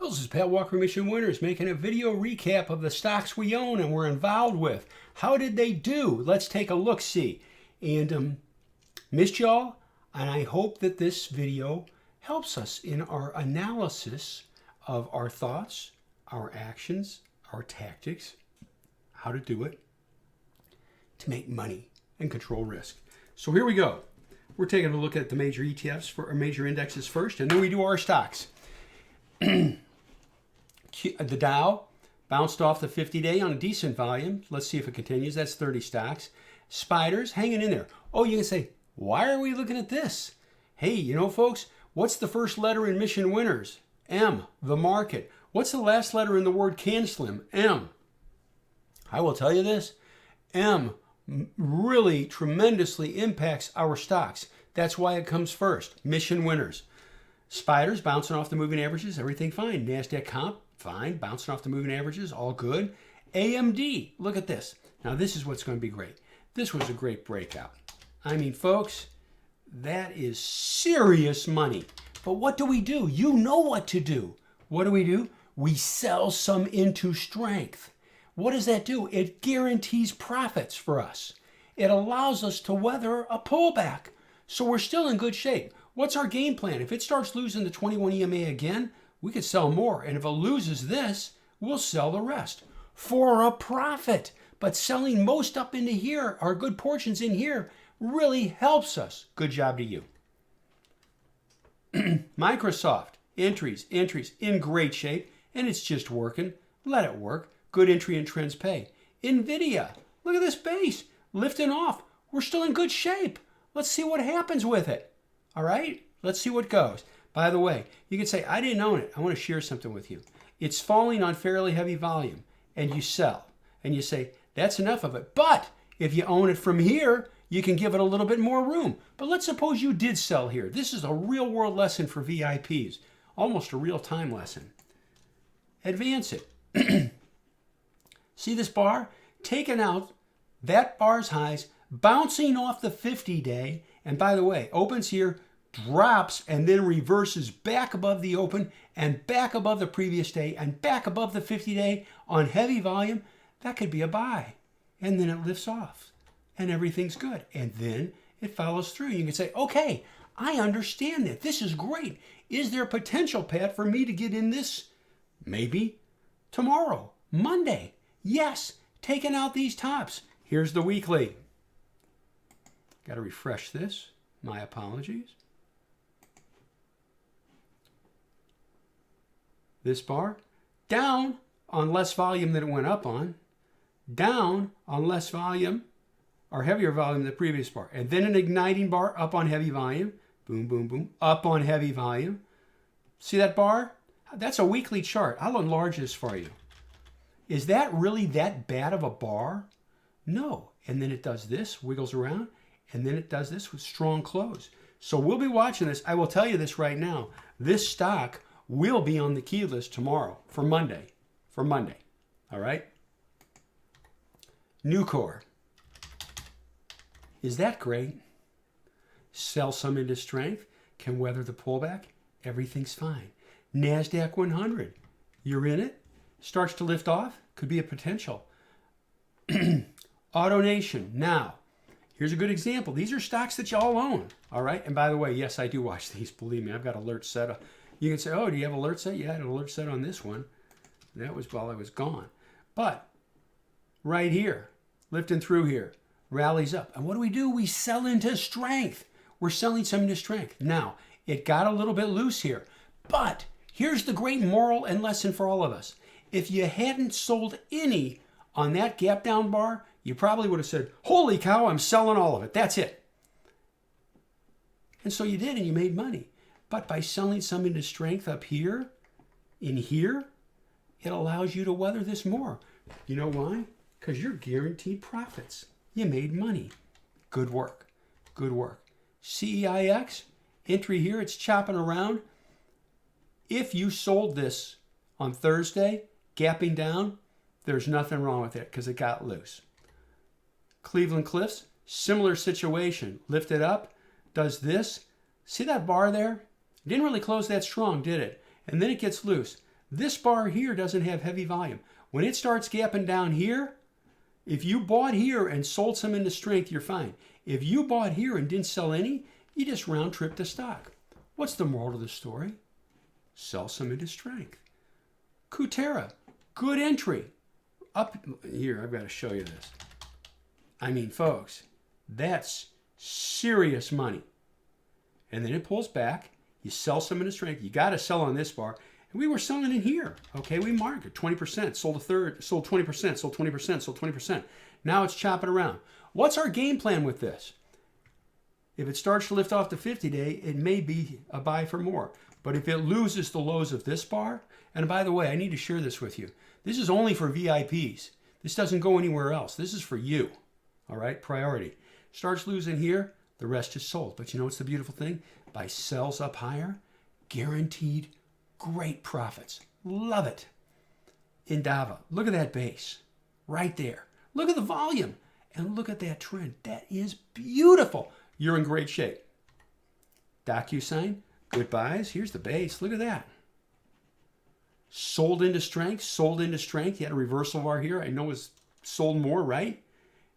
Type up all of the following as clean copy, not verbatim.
This is Pat Walker, Mission Winners, making a video recap of the stocks we own and we're involved with. How did they do? Let's take a look-see. And missed y'all, and I hope that this video helps us in our analysis of our thoughts, our actions, our tactics, how to do it to make money and control risk. So here we go. We're taking a look at the major ETFs for our major indexes first, and then we do our stocks. The Dow bounced off the 50-day on a decent volume. Let's see if it continues. That's 30 stocks. Spiders hanging in there. Oh, you can say, why are we looking at this? Hey, you know, folks, what's the first letter in Mission Winners? M, the market. What's the last letter in the word CanSlim? M. I will tell you this. M really tremendously impacts our stocks. That's why it comes first. Mission Winners. Spiders bouncing off the moving averages, everything fine. NASDAQ comp, fine. Bouncing off the moving averages, all good. AMD, look at this. Now this is what's going to be great. This was a great breakout. I mean, folks, that is serious money. But what do? You know what to do. What do? We sell some into strength. What does that do? It guarantees profits for us. It allows us to weather a pullback. So we're still in good shape. What's our game plan? If it starts losing the 21 EMA again, we could sell more. And if it loses this, we'll sell the rest for a profit. But selling most up into here, our good portions in here, really helps us. Good job to you. Microsoft, entries, in great shape, and it's just working. Let it work. Good entry and trends pay. NVIDIA, look at this base, lifting off. We're still in good shape. Let's see what happens with it. All right, let's see what goes. By the way, you can say, I didn't own it. I want to share something with you. It's falling on fairly heavy volume, and you sell. And you say, that's enough of it. But if you own it from here, you can give it a little bit more room. But let's suppose you did sell here. This is a real world lesson for VIPs. Almost a real time lesson. Advance it. See this bar? Taking out that bar's highs, bouncing off the 50-day. And by the way, opens here, drops, and then reverses back above the open and back above the previous day and back above the 50-day on heavy volume. That could be a buy. And then it lifts off and everything's good. And then it follows through. You can say, okay, I understand that. This is great. Is there potential, Pat, for me to get in this? Maybe tomorrow, Monday. Yes, taking out these tops. Here's the weekly. Got to refresh this. My apologies. This bar, down on less volume than it went up on. Down on less volume or heavier volume than the previous bar. And then an igniting bar up on heavy volume. Boom, boom, boom. Up on heavy volume. See that bar? That's a weekly chart. I'll enlarge this for you. Is that really that bad of a bar? No. And then it does this, wiggles around, and then it does this with strong close. So we'll be watching this. I will tell you this right now. This stock will be on the key list tomorrow for Monday. All right? Nucor. Is that great? Sell some into strength. Can weather the pullback. Everything's fine. NASDAQ 100. You're in it. Starts to lift off. Could be a potential. AutoNation. Now, here's a good example. These are stocks that y'all own. All right. And by the way, yes, I do watch these. Believe me, I've got alerts set. You can say, oh, do you have alerts set? Yeah, I had an alert set on this one. That was while I was gone. But right here, lifting through here, rallies up. And what do? We sell into strength. We're selling some into strength. Now, it got a little bit loose here. But here's the great moral and lesson for all of us. If you hadn't sold any on that gap down bar, you probably would have said, holy cow, I'm selling all of it. That's it. And so you did, and you made money. But by selling some into strength up here, in here, it allows you to weather this more. You know why? Because you're guaranteed profits. You made money. Good work. Good work. CEIX, entry here, it's chopping around. If you sold this on Thursday, gapping down, there's nothing wrong with it because it got loose. Cleveland Cliffs, similar situation. Lift it up, does this. See that bar there? It didn't really close that strong, did it? And then it gets loose. This bar here doesn't have heavy volume. When it starts gapping down here, if you bought here and sold some into strength, you're fine. If you bought here and didn't sell any, you just round trip the stock. What's the moral of the story? Sell some into strength. Kutera, good entry. Up here, I've got to show you this. I mean, folks, that's serious money. And then it pulls back. You sell some into strength. You got to sell on this bar. And we were selling in here. Okay, we marked it 20%, sold a third, sold 20%, sold 20%, sold 20%. Now it's chopping around. What's our game plan with this? If it starts to lift off the 50-day, it may be a buy for more. But if it loses the lows of this bar, and by the way, I need to share this with you. This is only for VIPs. This doesn't go anywhere else. This is for you. All right, priority. Starts losing here, the rest is sold. But you know what's the beautiful thing? By sells up higher, guaranteed great profits. Love it. Indava, look at that base right there. Look at the volume and look at that trend. That is beautiful. You're in great shape. DocuSign, good buys. Here's the base. Look at that. Sold into strength, sold into strength. You had a reversal bar here. I know it's sold more, right?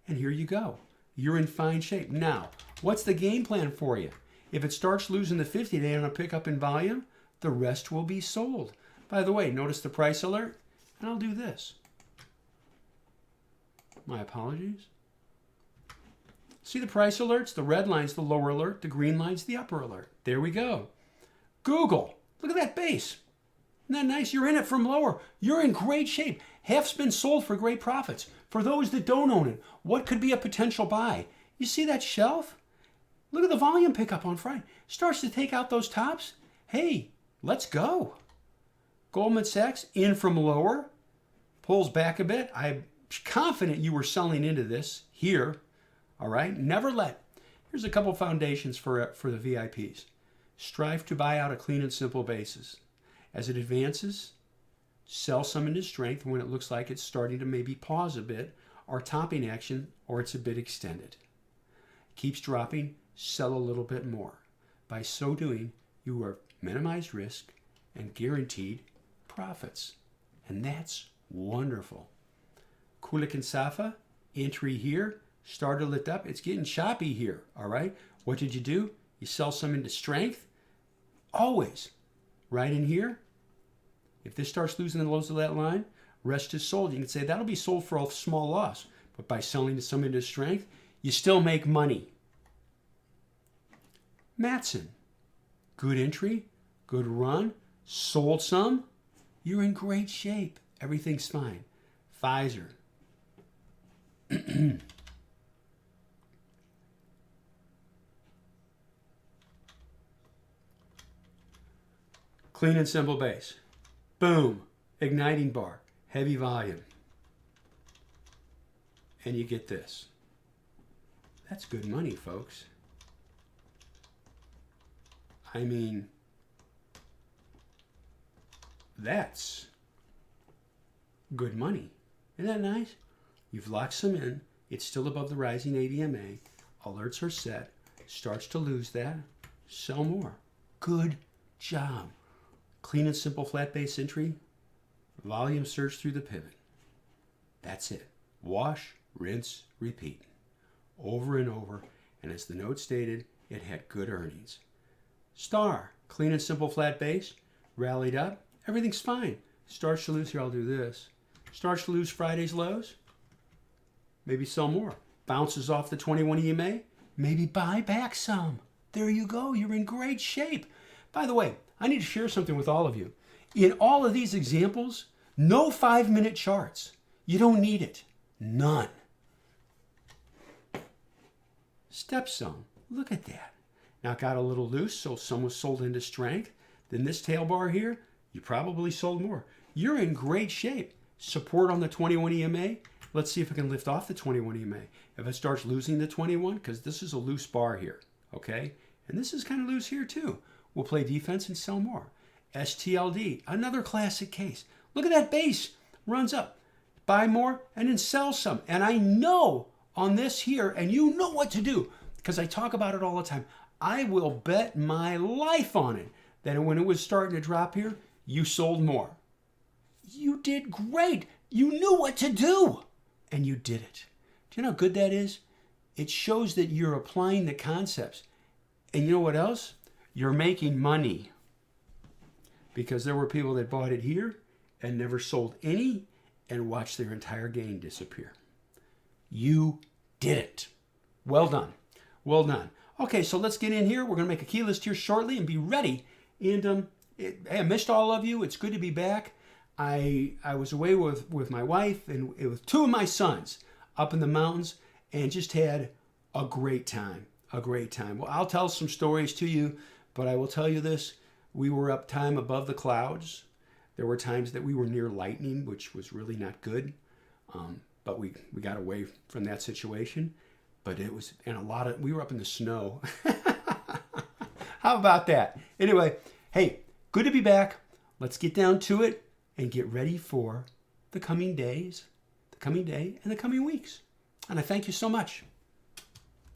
And here you go. You're in fine shape. Now, what's the game plan for you? If it starts losing the 50-day on a pickup in volume, the rest will be sold. By the way, notice the price alert, and I'll do this. My apologies. See the price alerts? The red line's the lower alert, the green line's the upper alert. There we go. Google, look at that base. Isn't that nice? You're in it from lower. You're in great shape. Half's been sold for great profits. For those that don't own it, what could be a potential buy? You see that shelf? Look at the volume pickup on Friday. Starts to take out those tops. Hey, let's go. Goldman Sachs in from lower. Pulls back a bit. I'm confident you were selling into this here. All right? Never let. Here's a couple foundations for the VIPs. Strive to buy out a clean and simple basis. As it advances, sell some into strength when it looks like it's starting to maybe pause a bit or topping action or it's a bit extended. Keeps dropping, sell a little bit more. By so doing, you are minimized risk and guaranteed profits. And that's wonderful. Kulik and Safa, entry here, started to lift up. It's getting choppy here, all right? What did you do? You sell some into strength. Always. Right in here. If this starts losing the lows of that line, rest is sold. You can say that'll be sold for a small loss. But by selling some into strength, you still make money. Matson. Good entry. Good run. Sold some. You're in great shape. Everything's fine. Pfizer. Clean and simple base. Boom. Igniting bar. Heavy volume. And you get this. That's good money, folks. I mean, that's good money. Isn't that nice? You've locked some in. It's still above the rising ADMA. Alerts are set. Starts to lose that. Sell more. Good job. Clean and simple flat base entry. Volume surge through the pivot. That's it. Wash, rinse, repeat. Over and over. And as the note stated, it had good earnings. Star. Clean and simple flat base. Rallied up. Everything's fine. Starts to lose here. I'll do this. Starts to lose Friday's lows. Maybe sell more. Bounces off the 21 EMA. Maybe buy back some. There you go. You're in great shape. By the way, I need to share something with all of you. In all of these examples, no 5-minute charts. You don't need it. None. Step zone. Look at that. Now it got a little loose, so some was sold into strength. Then this tail bar here, you probably sold more. You're in great shape. Support on the 21 EMA. Let's see if it can lift off the 21 EMA. If it starts losing the 21, because this is a loose bar here, okay? And this is kind of loose here too. We'll play defense and sell more. STLD, another classic case. Look at that base. Runs up. Buy more and then sell some. And I know on this here, and you know what to do, because I talk about it all the time. I will bet my life on it that when it was starting to drop here, you sold more. You did great. You knew what to do, and you did it. Do you know how good that is? It shows that you're applying the concepts. And you know what else? You're making money. Because there were people that bought it here and never sold any and watched their entire gain disappear. You did it. Well done. Well done. Okay, so let's get in here. We're going to make a key list here shortly and be ready. And I missed all of you. It's good to be back. I was away with my wife and with two of my sons up in the mountains and just had a great time. A great time. Well, I'll tell some stories to you, but I will tell you this. We were up time above the clouds. There were times that we were near lightning, which was really not good. But we got away from that situation. But it was, and we were up in the snow. How about that? Anyway, hey, good to be back. Let's get down to it and get ready for the coming days, the coming day, and the coming weeks. And I thank you so much.